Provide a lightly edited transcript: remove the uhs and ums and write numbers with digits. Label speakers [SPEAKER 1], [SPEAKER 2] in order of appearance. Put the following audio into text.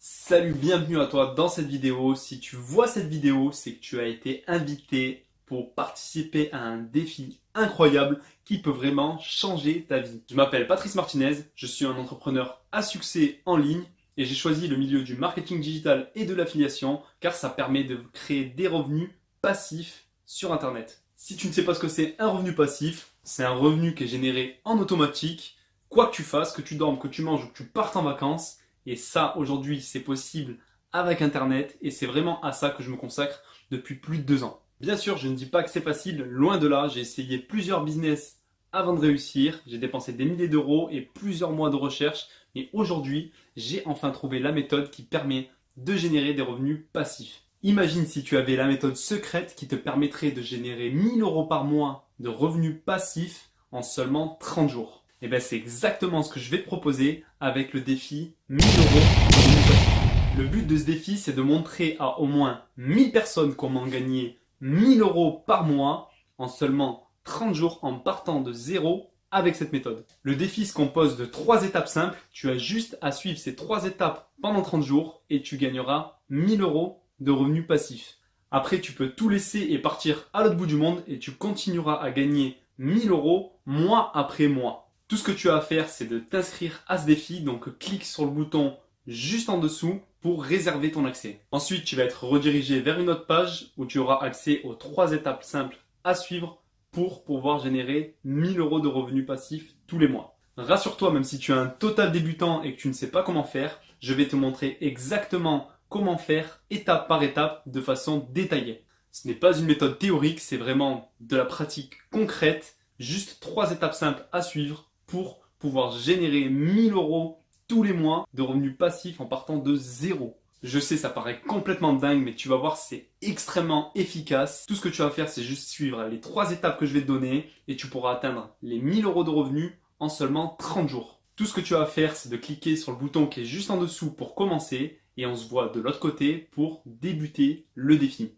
[SPEAKER 1] Salut, bienvenue à toi dans cette vidéo. Si tu vois cette vidéo, c'est que tu as été invité pour participer à un défi incroyable qui peut vraiment changer ta vie. Je m'appelle Patrice Martinez, je suis un entrepreneur à succès en ligne et j'ai choisi le milieu du marketing digital et de l'affiliation car ça permet de créer des revenus passifs sur Internet. Si tu ne sais pas ce que c'est un revenu passif, c'est un revenu qui est généré en automatique, quoi que tu fasses, que tu dormes, que tu manges ou que tu partes en vacances. Et ça, aujourd'hui, c'est possible avec Internet et c'est vraiment à ça que je me consacre depuis plus de 2 ans. Bien sûr, je ne dis pas que c'est facile, loin de là. J'ai essayé plusieurs business avant de réussir. J'ai dépensé des milliers d'euros et plusieurs mois de recherche. Mais aujourd'hui, j'ai enfin trouvé la méthode qui permet de générer des revenus passifs. Imagine si tu avais la méthode secrète qui te permettrait de générer 1000 euros par mois de revenus passifs en seulement 30 jours. Et bien c'est exactement ce que je vais te proposer avec le défi 1000 euros de revenus passifs. Le but de ce défi, c'est de montrer à au moins 1000 personnes comment gagner 1000 euros par mois en seulement 30 jours en partant de zéro avec cette méthode. Le défi se compose de 3 étapes simples. Tu as juste à suivre ces 3 étapes pendant 30 jours et tu gagneras 1000 euros de revenus passifs. Après, tu peux tout laisser et partir à l'autre bout du monde et tu continueras à gagner 1000 euros mois après mois. Tout ce que tu as à faire, c'est de t'inscrire à ce défi. Donc, clique sur le bouton juste en dessous pour réserver ton accès. Ensuite, tu vas être redirigé vers une autre page où tu auras accès aux 3 étapes simples à suivre pour pouvoir générer 1000 euros de revenus passifs tous les mois. Rassure-toi, même si tu es un total débutant et que tu ne sais pas comment faire, je vais te montrer exactement comment faire étape par étape de façon détaillée. Ce n'est pas une méthode théorique, c'est vraiment de la pratique concrète. Juste 3 étapes simples à suivre pour pouvoir générer 1000 euros tous les mois de revenus passifs en partant de zéro. Je sais, ça paraît complètement dingue, mais tu vas voir, c'est extrêmement efficace. Tout ce que tu vas faire, c'est juste suivre les 3 étapes que je vais te donner et tu pourras atteindre les 1000 euros de revenus en seulement 30 jours. Tout ce que tu as à faire, c'est de cliquer sur le bouton qui est juste en dessous pour commencer et on se voit de l'autre côté pour débuter le défi.